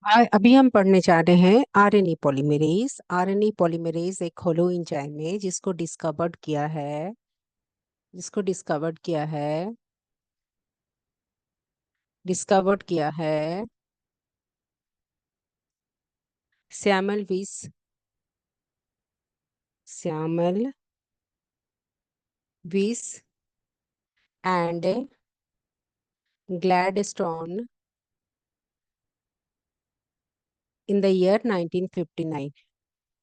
अभी हम पढ़ने जा रहे हैं आरएनए पॉलीमरेज। आरएनए पॉलीमरेज एक होलो एंजाइम है जिसको डिस्कवर्ड किया है सैमुअल विस सैमुअल विस and Gladstone in the year 1959।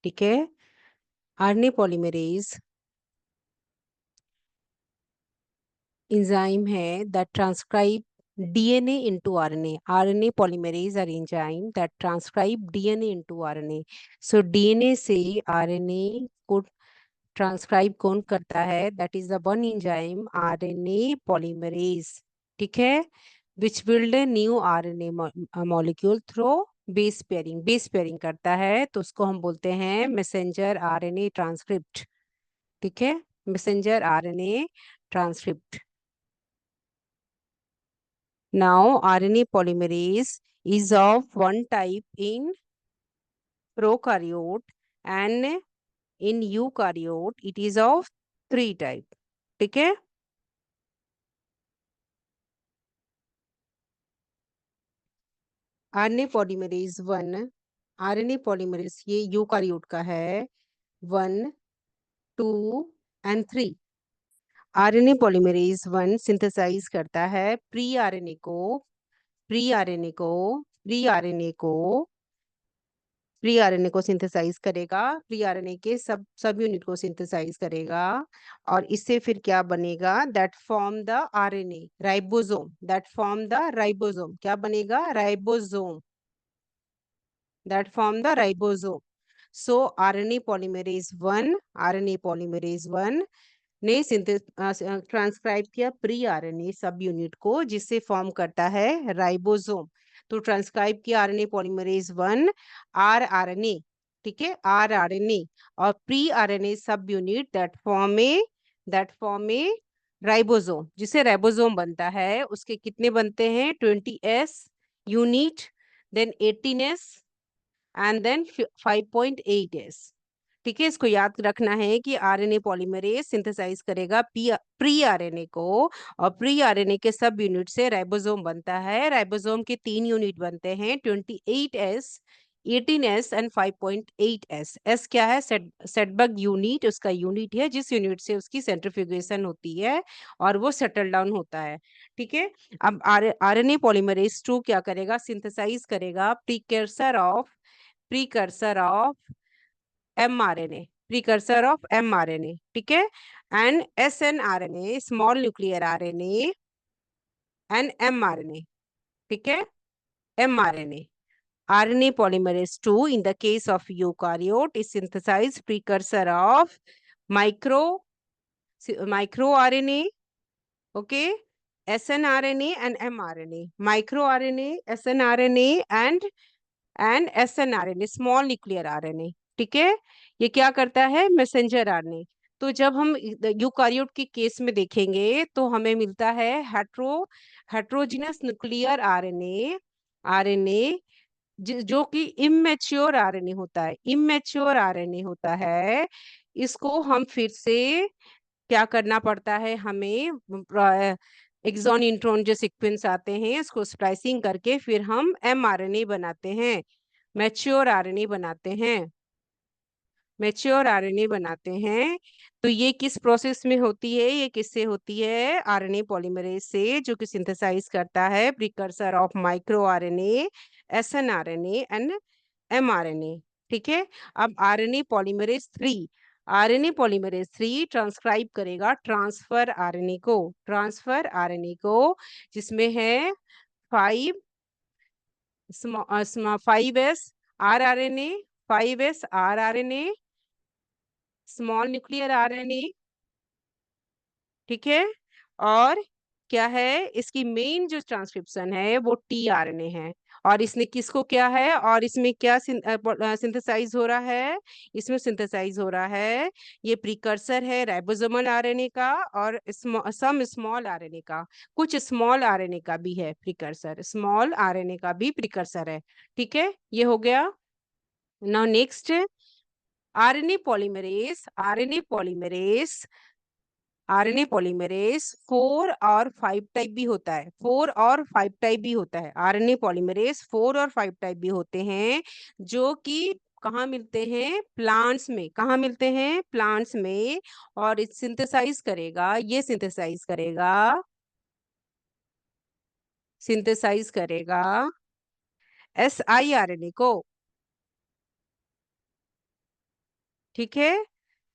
ठीक है। आरएनए पॉलीमरेज enzyme है that transcribe DNA into RNA. RNA polymerase are enzyme that transcribe DNA into RNA. So DNA से RNA को ट्रांसक्राइब कौन करता है? That is the one enzyme RNA polymerase। ठीक है। Which build a new RNA molecule through base pairing करता है, तो उसको हम बोलते हैं मैसेंजर RNA ट्रांसक्रिप्ट। ठीक है। Messenger RNA transcript. Now, RNA polymerase is of one type in prokaryote and in eukaryote it is of three type। ठीक है। RNA polymerase one, RNA polymerase ये यूकारियोट का है। 1, 2 and 3। RNA polymerase one synthesize करता है pre RNA को pre RNA को pre RNA को सिंथेसाइज करेगा, प्री आरएनए के सब सब यूनिट को सिंथेसाइज करेगा, और इससे फिर क्या बनेगा? That form the RNA ribosome. That form the ribosome. क्या बनेगा? Ribosome. That form the ribosome. So RNA polymerase one ने ट्रांसक्राइब किया प्री आरएनए सब यूनिट को, जिससे फॉर्म करता है राइबोसोम। तो ट्रांसक्राइब किया RNA polymerase one are RNA. ठीक है, आर आरएनए और प्री आरएनए सब unit that form A ribosome, जिसे राइबोसोम बनता है। उसके कितने बनते हैं? 20s unit, then 18s and then 5.8s। ठीक है। इसको याद रखना है कि आरएनए पॉलीमरेज सिंथेसाइज करेगा प्री आरएनए को, और प्री आरएनए के सब यूनिट से राइबोसोम बनता है। राइबोसोम के 3 यूनिट बनते हैं, 28s, 18s and 5.8s। S क्या है? सेटबर्ग यूनिट उसका यूनिट है, जिस यूनिट से उसकी सेंट्रीफ्यूगेशन होती है और वो सेटल डाउन होता है। ठीक है। अब आरएनए पॉलीमरेज 2 क्या करेगा? सिंथेसाइज करेगा प्रीकर्सर ऑफ mRNA। ठीक है। And snRNA small nuclear RNA and mRNA। ठीक है। mRNA RNA polymerase 2 in the case of eukaryote is synthesized precursor of micro microRNA, okay, snRNA and mRNA, microRNA, snRNA and snRNA small nuclear RNA. ठीक है। ये क्या करता है? Messenger RNA. तो जब हम यूकारियोट के केस में देखेंगे तो हमें मिलता है हेट्रोजिनस न्यूक्लियर आरएनए आरएनए जो कि इमेच्योर आरएनए होता है। इसको हम फिर से क्या करना पड़ता है? हमें एक्सॉन इंट्रॉन जो सीक्वेंस आते हैं इसको स्प्लाइसिंग करके फिर हम mRNA बनाते हैं, मैच्योर आरएनए बनाते हैं मैच्योर आरएनए बनाते हैं। तो ये किस प्रोसेस में होती है? ये किससे होती है? आरएनए पॉलीमरेज से, जो कि सिंथेसाइज करता है precursor of micro RNA, snRNA and mRNA। ठीक है। अब आरएनए पॉलीमरेज 3 ट्रांसक्राइब करेगा ट्रांसफर आरएनए को, जिसमें है 5s rRNA, 5s rRNA small nuclear RNA. ठीक है। और क्या है, इसकी मेन जो ट्रांसक्रिप्शन है वो टीआरएनए है। और इसने किसको क्या है, और इसमें क्या सिंथेसाइज हो रहा है, इसमें सिंथेसाइज हो रहा है, ये प्रिकर्सर है राइबोसोमल आरएनए का और सम स्मॉल आरएनए का, कुछ स्मॉल आरएनए का भी है प्रिकर्सर, स्मॉल आरएनए का भी प्रिकर्सर है। ठीक है, ये हो गया। Now next, RNA polymerase, RNA polymerase 4 और 5 टाइप भी होता है, 4 और 5 टाइप भी होता है। आरएनए पॉलीमरेज 4 और 5 टाइप भी होते हैं, जो कि कहाँ मिलते हैं, प्लांट्स में। कहाँ मिलते हैं, प्लांट्स में। और सिंथेसाइज करेगा, ये सिंथेसाइज करेगा siRNA को। ठीक है,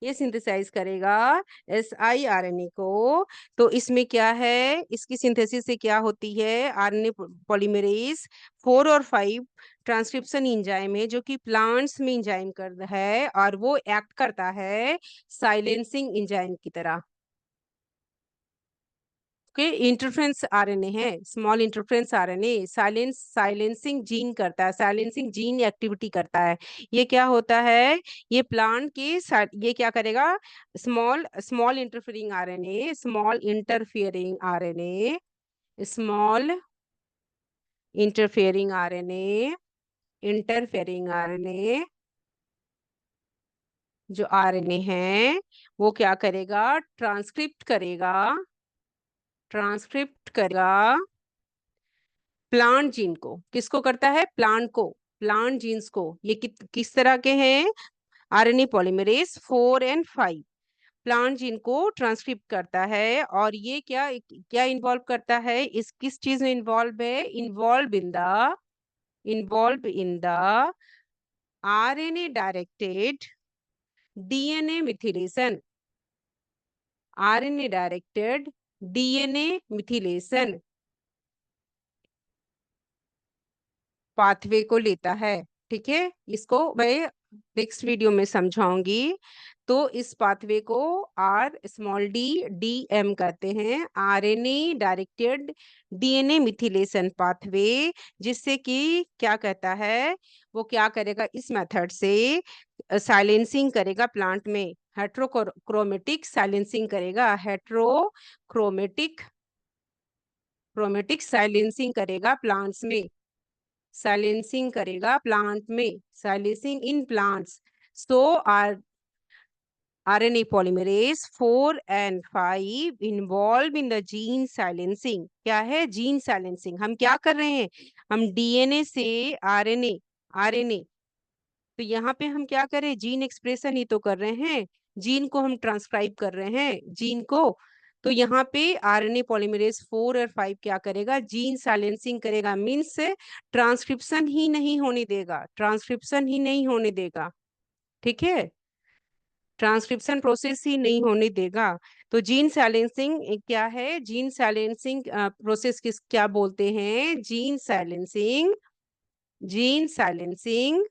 ये सिंथेसाइज करेगा siRNA को। तो इसमें क्या है, इसकी सिंथेसिस से क्या होती है, आरएनए पॉलीमरेज 4 और 5 ट्रांसक्रिप्शन इंजाइम है, जो कि प्लांट्स में इंजाइम कर है, और वो एक्ट करता है साइलेंसिंग इंजाइम की तरह। के इंटरफेरेंस आरएनए है, small interference RNA silencing gene करता है, साइलेंसिंग जीन एक्टिविटी करता है। ये क्या होता है, ये प्लांट के ये क्या करेगा, small small interfering RNA small interfering RNA small interfering RNA interfering RNA जो आरएनए है वो क्या करेगा, ट्रांसक्रिप्ट करेगा प्लांट जीन को। किसको करता है, प्लांट को, प्लांट जीन्स को। ये किस तरह के हैं, आरएनए पॉलीमरेज 4 और 5 प्लांट जीन को ट्रांसक्रिप्ट करता है। और ये क्या क्या इन्वॉल्व करता है, इस किस चीज में इन्वॉल्व है, involve in the RNA directed DNA methylation, RNA directed DNA methylation pathway को लेता है। ठीक है, इसको मैं नेक्स्ट वीडियो में समझाऊंगी। तो इस पाथवे को RD कहते हैं, RNA directed DNA methylation pathway. जिससे कि क्या कहता है, वो क्या करेगा, इस मेथड से साइलेंसिंग करेगा प्लांट में, हेट्रोक्रोमेटिक साइलेंसिंग करेगा, हेट्रोक्रोमेटिक क्रोमेटिक साइलेंसिंग करेगा प्लांट्स में, साइलेंसिंग करेगा प्लांट में, silencing in plants. So RNA polymerase 4 and 5 involved in the gene silencing। क्या है, जीन साइलेंसिंग। हम क्या कर रहे हैं, हम डीएनए से आरएनए, आरएनए तो यहाँ पे हम क्या करें, जीन एक्सप्रेशन ही तो कर रहे हैं, जीन को हम ट्रांसक्राइब कर रहे हैं, जीन को। तो यहाँ पे आरएनए पॉलीमरेज 4 और 5 क्या करेगा, जीन साइलेंसिंग करेगा, मीन्स ट्रांसक्रिप्शन ही नहीं होने देगा, ट्रांसक्रिप्शन ही नहीं होने देगा। ठीक है, ट्रांसक्रिप्शन प्रोसेस ही नहीं होने देगा। तो जीन साइलेंसिंग क्या है, जीन साइलेंसिंग प्रोसेस किस क्या बोलते हैं, gene silencing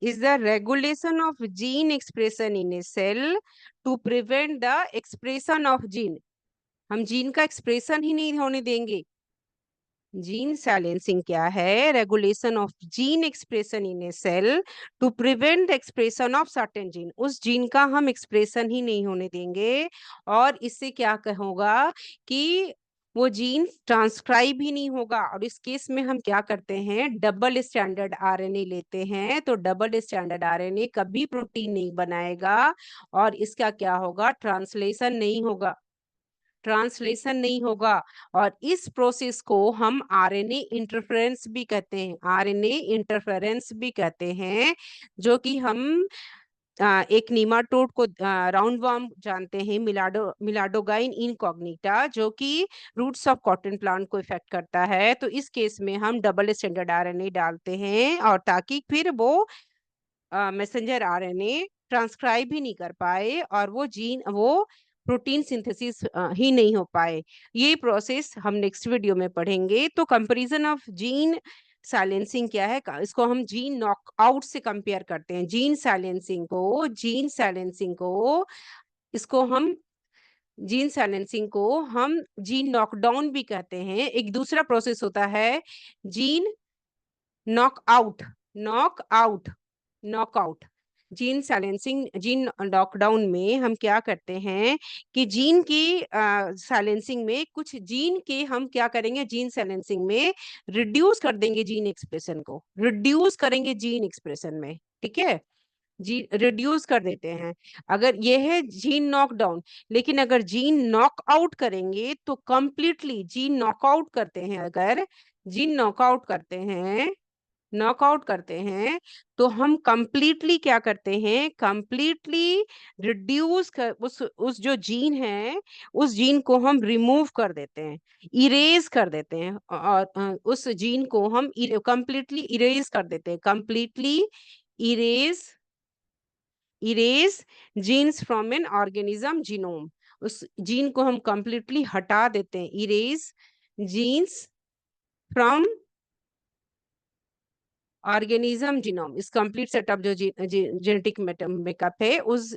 is the regulation of gene expression in a cell to prevent the expression of gene। हम जीन का एक्सप्रेशन ही नहीं होने देंगे। जीन साइलेंसिंग क्या है, regulation of gene expression in a cell to prevent expression of certain gene. उस gene का हम एक्सप्रेशन ही नहीं होने देंगे, और इससे क्या होगा कि वो जीन ट्रांसक्राइब ही नहीं होगा। और इस केस में हम क्या करते हैं, डबल स्टैंडर्ड आरएनए लेते हैं। तो डबल स्टैंडर्ड आरएनए कभी प्रोटीन नहीं बनाएगा, और इसका क्या होगा, ट्रांसलेशन नहीं होगा, ट्रांसलेशन नहीं होगा। और इस प्रोसेस को हम आरएनए इंटरफेरेंस भी कहते हैं, आरएनए इंटरफेरेंस भी कहते हैं। जो कि हम एक नीमाटोड को, राउंड वर्म जानते हैं, मिलाडोगाइन इनकॉग्निटा, जो कि रूट्स ऑफ कॉटन प्लांट को इफेक्ट करता है। तो इस केस में हम डबल स्टैंडर्ड आरएनए डालते हैं, और ताकि फिर वो मैसेंजर आरएनए ट्रांसक्राइब ही नहीं कर पाए, और वो प्रोटीन सिंथेसिस ही नहीं हो पाए। ये प्रोसेस हम नेक्स्ट वीडियो में पढ़ेंगे। तो कंपैरिजन ऑफ जीन साइलेंसिंग क्या है, इसको हम जीन नॉकआउट से कंपेयर करते हैं। जीन साइलेंसिंग को इसको हम जीन साइलेंसिंग को हम जीन नॉकडाउन भी कहते हैं। एक दूसरा प्रोसेस होता है gene knockout. Knockout, knockout. Gene silencing, gene lockdown में हम क्या करते हैं कि जीन की साइलेंसिंग में कुछ जीन के हम क्या करेंगे, जीन साइलेंसिंग में रिड्यूस कर देंगे जीन एक्सप्रेशन को, रिड्यूस करेंगे जीन एक्सप्रेशन में, ठीक है, जी रिड्यूस कर देते हैं। अगर ये है जीन नॉकडाउन, लेकिन अगर जीन नॉकआउट करेंगे तो कंप्लीटली जीन नॉकआउट करते हैं, अगर जीन नॉकआउट करते हैं, नॉकआउट करते हैं, तो हम कंप्लीटली क्या करते हैं, कंप्लीटली रिड्यूस कर उस जो जीन है उस जीन को हम रिमूव कर देते हैं, इरेज कर देते हैं, और उस जीन को हम कंप्लीटली इरेज कर देते हैं, completely erase, erase genes from an organism genome. उस जीन को हम कंप्लीटली हटा देते हैं, erase genes from organism genome. इस कंप्लीट सेटअप जो जेनेटिक मेकअप है उस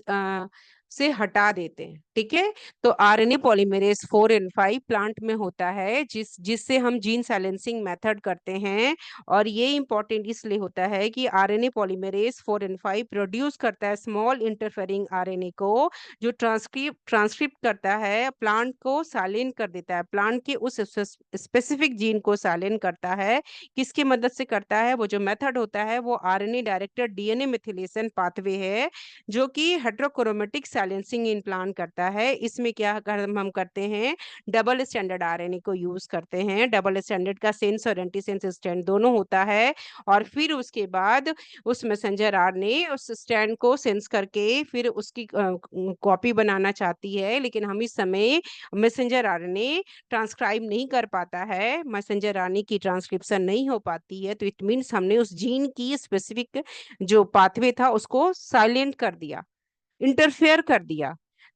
से हटा देते हैं, ठीक है। तो आरएनए पॉलीमरेज 4 एंड 5 प्लांट में होता है, जिससे हम जीन साइलेंसिंग मेथड करते हैं। और ये इंपॉर्टेंट इसलिए होता है कि आरएनए पॉलीमरेज 4 एंड 5 प्रोड्यूस करता है स्मॉल इंटरफेरिंग आरएनए को, जो ट्रांसक्रिप्ट करता है, प्लांट को साइलेंट कर देता है, प्लांट के उस स्पेसिफिक जीन को साइलेंट करता है। किसकी मदद से करता है, वो जो मेथड होता है वो RNA directed DNA methylation pathway है, जो कि हेटेरोक्रोमेटिक साइलेंसिंग इन प्लांट करता है। इसमें क्या हम करते हैं, डबल स्टैंडर्ड आरएनए को यूज करते हैं। डबल स्टैंडर्ड का सेंस और एंटीसेंस स्ट्रैंड दोनों होता है, और फिर उसके बाद उस मैसेंजर आरएनए उस स्ट्रैंड को सेंस करके फिर उसकी कॉपी बनाना चाहती है, लेकिन हम इस समय मैसेंजर आरएनए ट्रांसक्राइब नहीं कर पाता है, मैसेंजर आरएनए की ट्रांसक्रिप्शन नहीं हो पाती है, तो इट मीन्स हमने उस जीन की स्पेसिफिक जो पाथवे था उसको साइलेंट कर दिया, इंटरफेयर कर दिया,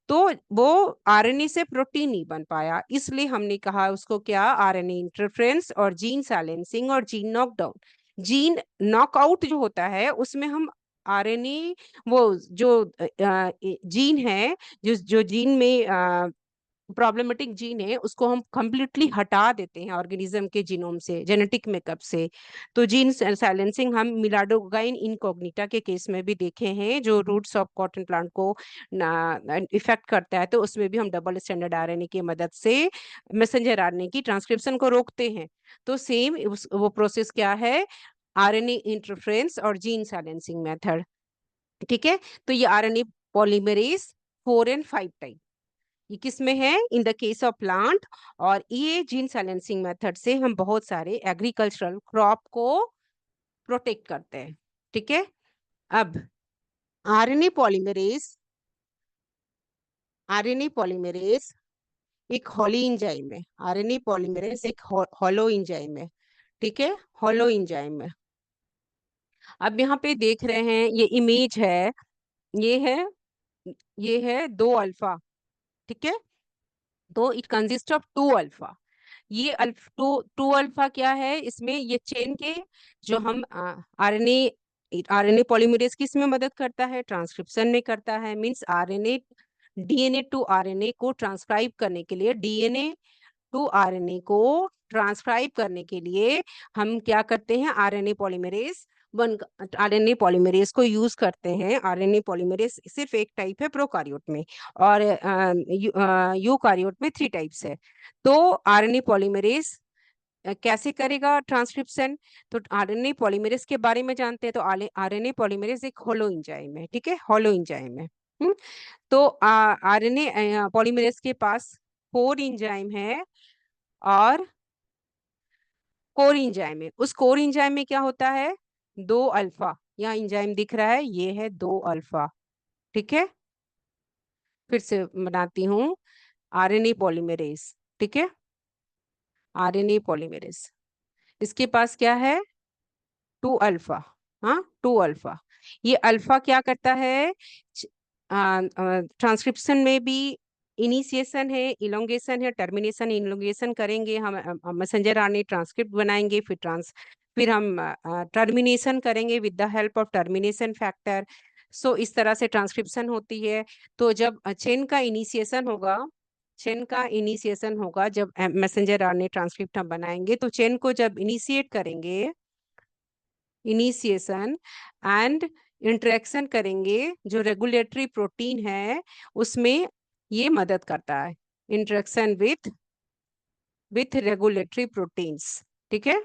तो वो आरएनए से प्रोटीन नहीं बन पाया। इसलिए हमने कहा उसको क्या, आरएनए इंटरफेरेंस और जीन साइलेंसिंग और जीन नॉकडाउन। जीन नॉकआउट जो होता है उसमें हम आरएनए, वो जो जीन है, जो जीन में प्रॉब्लमेटिक जीन है उसको हम कंप्लीटली हटा देते हैं ऑर्गेनिज्म के जीनोम से, जेनेटिक मेकअप से। तो जीन साइलेंसिंग हम मिलाडोगाइन इनकॉग्निटा के केस में भी देखे हैं, जो रूट्स ऑफ कॉटन प्लांट को इफेक्ट करता है, तो उसमें भी हम डबल स्टैंडर्ड आरएनए की मदद से मैसेंजर आरएनए की ट्रांसक्रिप्शन को रोकते हैं। तो सेम वो प्रोसेस क्या है, आरएनए इंटरफेरेंस और जीन साइलेंसिंग मेथड, ठीक है। तो ये आरएनए पॉलीमरेज 4 एंड 5 टाइप, ये किस में है, in the case of plant. और ये जीन साइलेंसिंग मेथड से हम बहुत सारे एग्रीकल्चरल क्रॉप को प्रोटेक्ट करते हैं, ठीक है। अब आरएनए पॉलीमरेज, आरएनए पॉलीमरेज एक हॉली एंजाइम है, आरएनए पॉलीमरेज एक हॉलो एंजाइम है, ठीक है, हॉलो एंजाइम है। अब यहाँ पे देख रहे हैं ये इमेज है, ये है, ये है 2 अल्फा, ठीक है। तो इट कंसिस्ट ऑफ 2 अल्फा। ये टू टू अल्फा क्या है, इसमें ये चेन के जो हम आरएनए, आरएनए पॉलीमरेज किस में मदद करता है, ट्रांसक्रिप्शन में करता है। Means RNA, DNA to RNA को ट्रांसक्राइब करने के लिए, डीएनए टू आरएनए को ट्रांसक्राइब करने के लिए हम क्या करते हैं, RNA polymerase one, RNA polymerase को यूज करते हैं। आरएनए पॉलीमरेज सिर्फ एक टाइप है प्रोकारियोट में, और यूकारियोट में 3 टाइप्स है। तो आरएनए पॉलीमरेज कैसे करेगा ट्रांसक्रिप्शन, तो आरएनए पॉलीमरेज के बारे में जानते हैं। तो आरएनए पॉलीमरेज एक होलो एंजाइम है, ठीक है, होलो एंजाइम है। तो आरएनए पॉलीमरेज के पास 4 एंजाइम है और कोर एंजाइम है। उस कोर एंजाइम में क्या होता है, 2 अल्फा, यहाँ एंजाइम दिख रहा है, ये है 2 अल्फा, ठीक है। फिर से बनाती हूँ, आरएनए पॉलीमरेज, ठीक है, आरएनए पॉलीमरेज, इसके पास क्या है, 2 अल्फा, हाँ 2 अल्फा। ये अल्फा क्या करता है, ट्रांसक्रिप्शन में भी इनिशिएशन है, इलोंगेशन है, टर्मिनेशन, इलोंगेशन करेंगे हम, मैसेंजर आरएनए ट्रांसक्रिप्ट बनाएंगे, फिर हम टर्मिनेशन करेंगे with the help of termination factor. So इस तरह से ट्रांसक्रिप्शन होती है। तो जब चेन का इनिशिएशन होगा, चेन का इनिशिएशन होगा जब मैसेंजर आरएनए ट्रांसक्रिप्ट हम बनाएंगे, तो चेन को जब इनिशिएट करेंगे, इनिशिएशन एंड इंटरेक्शन करेंगे, जो रेगुलेटरी प्रोटीन है उसमें ये मदद करता है, इंटरेक्शन विथ रेगुलेटरी प्रोटीन्स। ठीक है,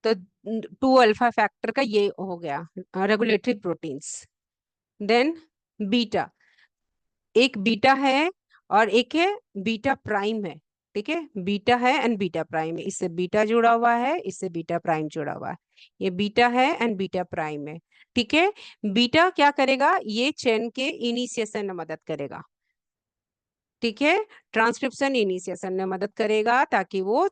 तो 2 अल्फा फैक्टर का ये हो गया रेगुलेटरी प्रोटीन्स। देन बीटा, एक बीटा है और एक है बीटा प्राइम है। ठीक है, बीटा है एंड बीटा प्राइम है, इससे बीटा जुड़ा हुआ है, इससे बीटा प्राइम जुड़ा हुआ है, ये बीटा है एंड बीटा प्राइम है। ठीक है, बीटा क्या करेगा, ये चेन के इनिशिएशन में मदद करेगा। ठीक है, ट्रांसक्रिप्शन इनिशिएशन में मदद करेगा ताकि वो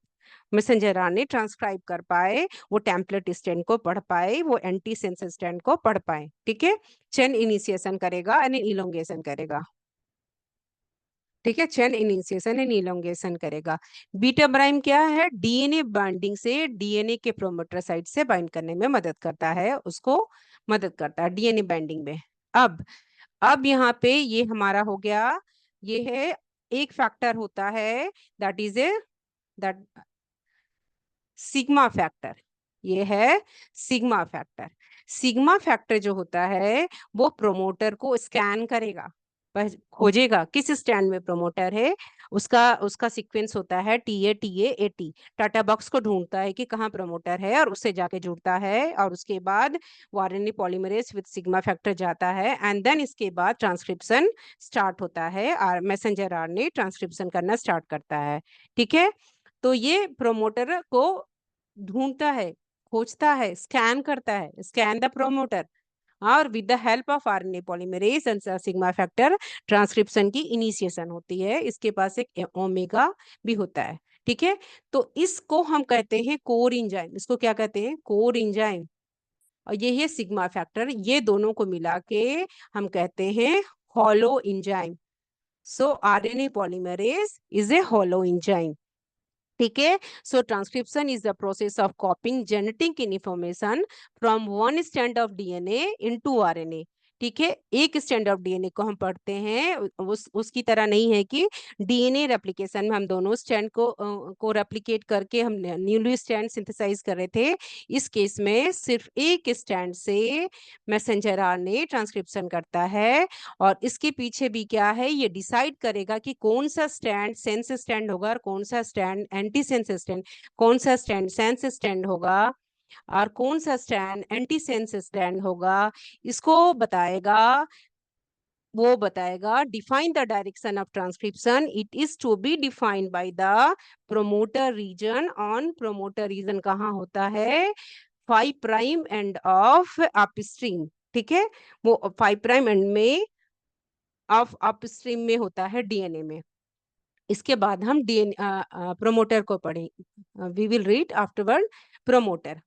मैसेंजर आरएनए ट्रांसक्राइब कर पाए, वो टेम्पलेट स्ट्रैंड को पढ़ पाए, वो एंटीसेंस स्ट्रैंड को पढ़ पाए। ठीक है, चेन इनिशिएशन करेगा एंड इलोंगेशन करेगा। ठीक है, चेन इनिशिएशन एंड इलोंगेशन करेगा। बीटा प्राइम क्या है, डीएनए बाइंडिंग से डीएनए के प्रोमोटर साइट से बाइंड करने में मदद करता है, उसको मदद करता है डीएनए बाइंडिंग में। अब यहाँ पे ये हमारा हो गया, ये है एक फैक्टर होता है, that is a that sigma factor. ये है सिग्मा फैक्टर। सिग्मा फैक्टर जो होता है वो प्रोमोटर को स्कैन करेगा, खोजेगा किस स्टैंड में प्रोमोटर है, उसका उसका सीक्वेंस होता है TA टाटा बॉक्स को ढूंढता है कि कहाँ प्रमोटर है और उससे जाके जुड़ता है, और उसके बाद वो RNA polymerase with sigma factor जाता है एंड देन इसके बाद ट्रांसक्रिप्शन स्टार्ट होता है और मैसेंजर आरएनए ट्रांसक्रिप्शन करना स्टार्ट करता है। ठीक है, तो ये प्रोमोटर को ढूंढता है, खोजता है, स्कैन करता है, स्कैन द प्रोमोटर, और with the help of RNA polymerase and sigma factor transcription की इनिशिएशन होती है। इसके पास एक ओमेगा भी होता है। ठीक है, तो इसको हम कहते हैं कोर इंजाइम, इसको क्या कहते हैं, कोर इंजाइम। और ये है सिग्मा फैक्टर, ये दोनों को मिला के हम कहते हैं hollow enzyme. So RNA polymerase is a hollow enzyme. ठीक है, so transcription is the process of कॉपिंग genetic information from one strand of DNA into RNA. ठीक है, एक स्ट्रैंड ऑफ डीएनए को हम पढ़ते हैं, उसकी तरह नहीं है कि डीएनए रेप्लिकेशन में हम दोनों स्ट्रैंड को रेप्लिकेट करके हम न्यूली स्ट्रैंड सिंथेसाइज कर रहे थे। इस केस में सिर्फ एक स्ट्रैंड से मैसेंजर आरएनए ट्रांसक्रिप्शन करता है, और इसके पीछे भी क्या है, ये डिसाइड करेगा कि कौन सा स्टैंड सेंस स्टैंड होगा और कौन सा स्टैंड एंटी सेंस स्टैंड, कौन सा स्टैंड सेंस स्टैंड होगा और कौन सा स्टैंड एंटी सेंस स्टैंड होगा, इसको बताएगा। वो बताएगा define the direction of transcription, it is to be defined by the promoter region. On promoter region कहाँ होता है, 5' एंड ऑफ अपस्ट्रीम। ठीक है, वो 5' एंड में ऑफ अपस्ट्रीम में होता है डीएनए में। इसके बाद हम डीएनए प्रोमोटर को पढ़ें, we will read afterward promoter.